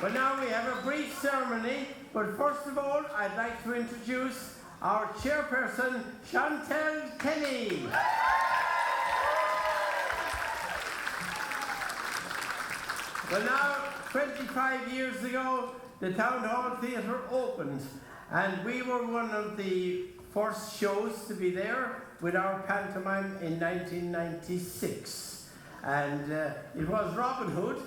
Well, now we have a brief ceremony, but first of all, I'd like to introduce our chairperson, Chantal Kenny. Well, now, 25 years ago, the Town Hall Theatre opened, and we were one of the first shows to be there with our pantomime in 1996. And it was Robin Hood,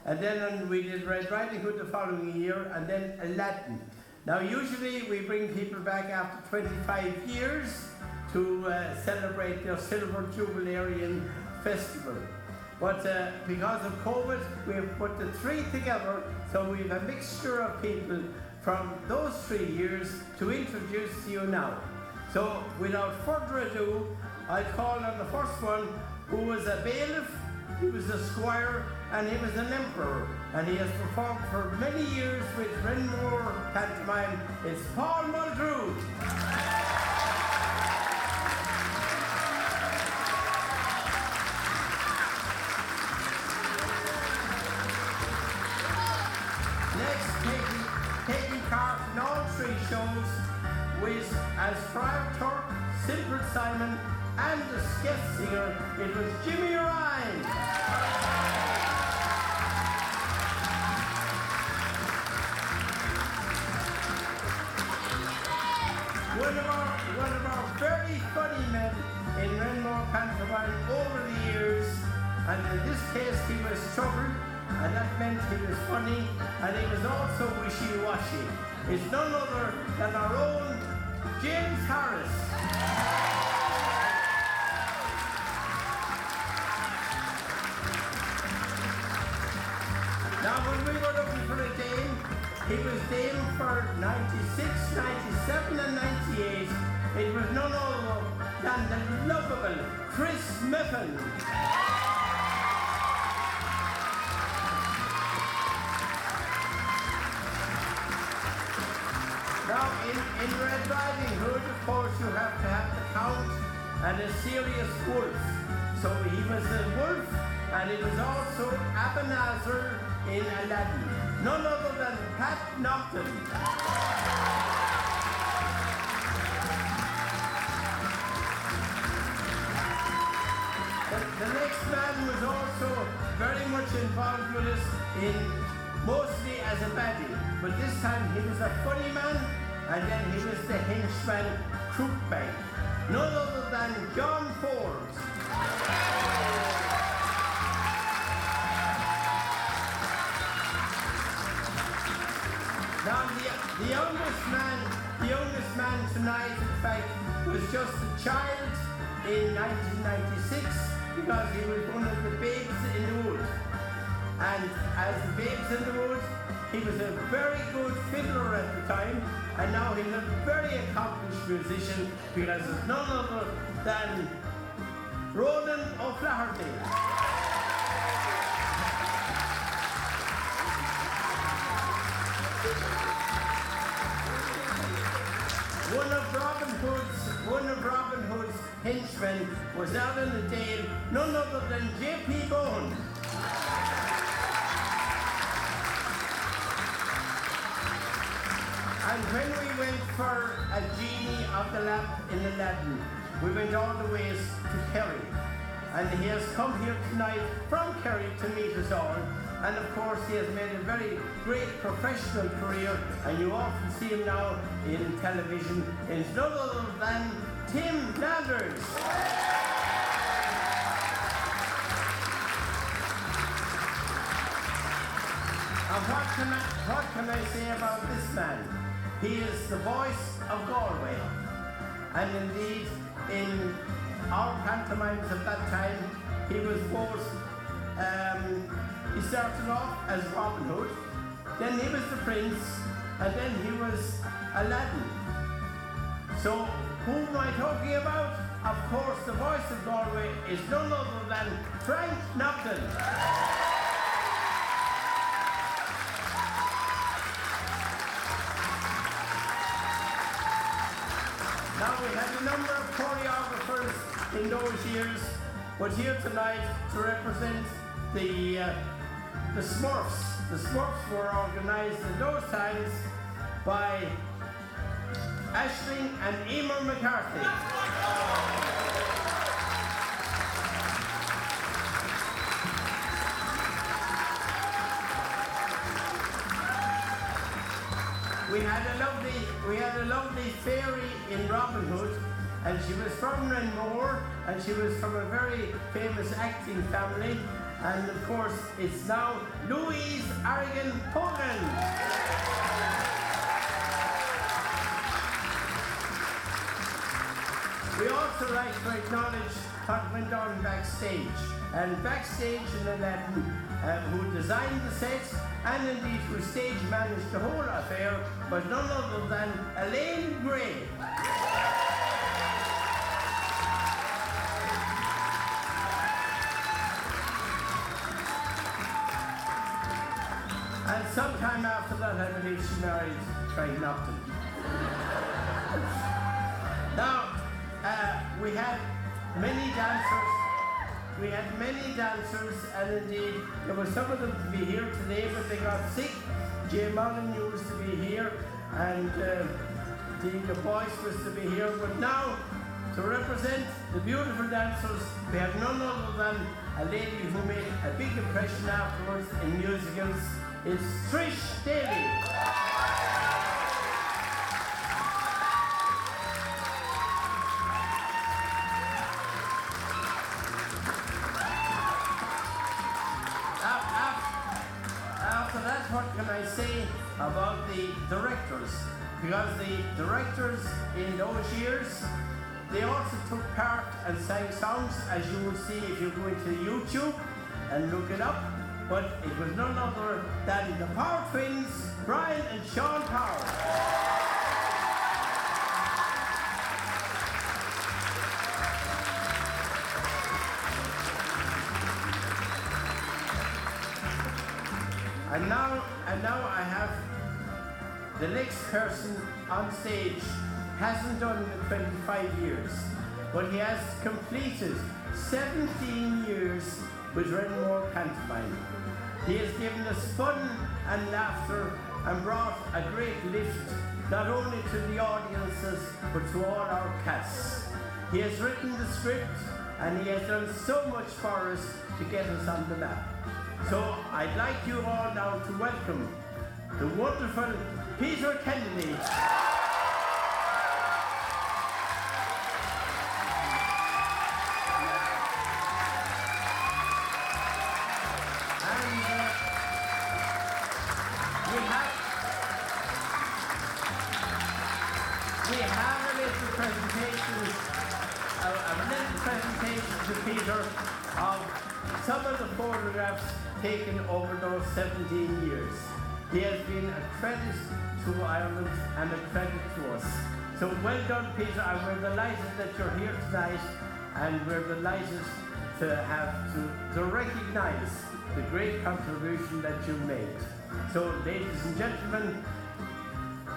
and then we did Red Riding Hood the following year, and then Aladdin. Now, usually we bring people back after 25 years to celebrate their Silver Jubilee Festival. But because of COVID, we have put the three together, so we have a mixture of people from those 3 years to introduce to you now. So, without further ado, I call on the first one, who was a bailiff, he was a squire, and he was an emperor. And he has performed for many years with Renmore Pantomime. It's Paul Muldrew. Taking part in all three shows with as Friar Turk, Simple Simon, and the guest singer, it was Jimmy Ryan. One of our very funny men in Renmore Pantomime over the years, and in this case he was troubled. And that meant he was funny, and he was also wishy-washy. It's none other than our own James Harris. Now, when we were looking for a dame, he was dame for 96, 97, and 98. It was none other than the lovable Chris Miffin. Now, in Red Riding Hood, of course, you have to have the Count and a serious wolf. So he was a wolf, and he was also Ebenezer in Aladdin. None other than Pat Naughton. The next man was also very much involved with us mostly as a baddie, but this time he was a funny man, and then he was the henchman Crookbank, none other than John Ford. Now the youngest man tonight, in fact, was just a child in 1996 because he was one of the babes in the wood. And as the babes in the wood, he was a very good fiddler at the time, and now he's a very accomplished musician because it's none other than Ronan O'Flaherty. One of Robin Hood's henchmen was out in the Dale, none other than J.P. Bowen. And when we went for a genie of the lamp in Aladdin, we went all the ways to Kerry. And he has come here tonight from Kerry to meet us all. And of course he has made a very great professional career, and you often see him now in television. It's none other than Tim Landers. And what can I say about this man? He is the voice of Galway. And indeed, in our pantomimes of that time, he was both, he started off as Robin Hood, then he was the Prince, and then he was Aladdin. So, who am I talking about? Of course, the voice of Galway is none other than Frank Naughton. Now, we had a number of choreographers in those years, but here tonight to represent the the Smurfs. The Smurfs were organised in those times by Aisling and Emer McCarthy. We had a lovely fairy in Robin Hood, and she was from Renmore, and she was from a very famous acting family, and of course it's now Louise Arrigan Hogan. We also like to acknowledge what went on backstage, and backstage in Aladdin, who designed the sets and indeed who stage managed the whole affair, was none other than Elaine Gray. And sometime after that, I believe she married Craig Nupton. Now, we had many dancers. We had many dancers, and indeed there were some of them to be here today, but they got sick. Jay Molyneux was to be here, and the Boyce was to be here. But now, to represent the beautiful dancers, we have none other than a lady who made a big impression afterwards in musicals. It's Trish Daly. After that, what can I say about the directors? Because the directors in those years, they also took part and sang songs, as you will see if you go into YouTube and look it up. But it was none other than the Power Twins, Brian and Sean Power. And now I have the next person on stage. Hasn't done it 25 years, but he has completed 17 years with Renmore Pantomime. He has given us fun and laughter and brought a great lift not only to the audiences but to all our casts. He has written the script and he has done so much for us to get us on the map. So I'd like you all now to welcome the wonderful Peter Kennedy. We have a little presentation to Peter of some of the photographs taken over those 17 years. He has been a credit to Ireland and a credit to us. So well done, Peter, and we're delighted that you're here tonight, and we're delighted to recognise the great contribution that you made. So, ladies and gentlemen,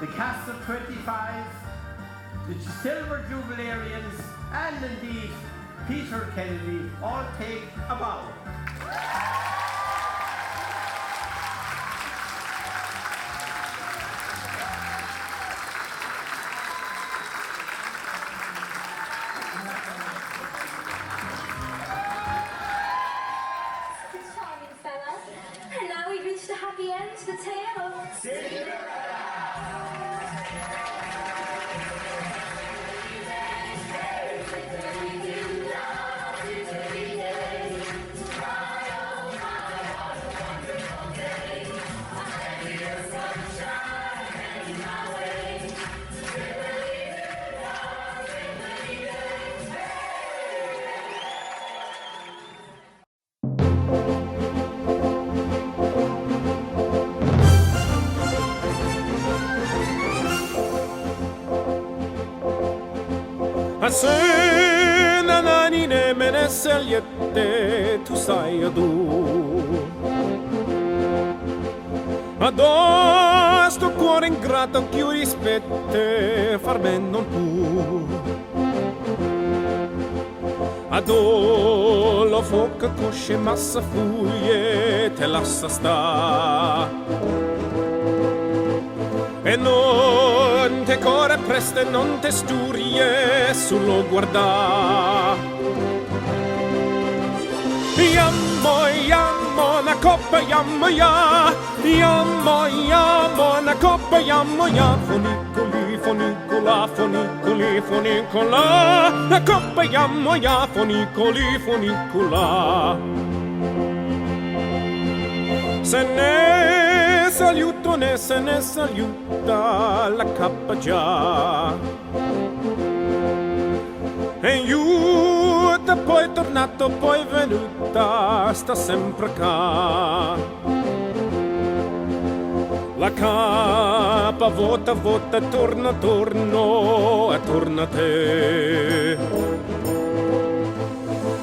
the cast of 25, the Silver Jubilearians, and indeed Peter Kennedy all take a bow. It's a charming fella. And now we've reached a happy end to the tale of Cinderella. Sen ananine meneseljette tu sajadu Adò sto cuore ingrato che io rispette far ben non pu Adò lo foca cosce massa fuglie te lascia sta e non te core preste non te sturie solo guarda Yammo, una coppa, yammo, ya una coppa, yammo, ya Fonicoli, fonicola, fonicoli, fonicola La coppa, yammo, ya fonicoli, fonicola Se ne saluto, ne se ne saluta la cappa già E aiuta, poi tornato, poi venuta, sta sempre qua. La capa vota, vota, torna, torno, e torna a te.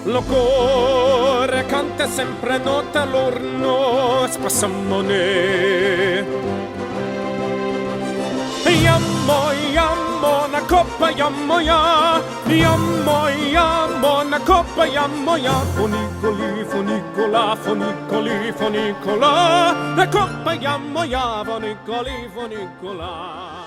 Lo cuore canta sempre nota l'orno, spassamone. Yammo, una coppa, yammo, ya Yammo, una coppa, yammo, ya Fonicoli, fonicola, fonicoli, fonicola La coppa, yammo, ya Fonicoli, fonicola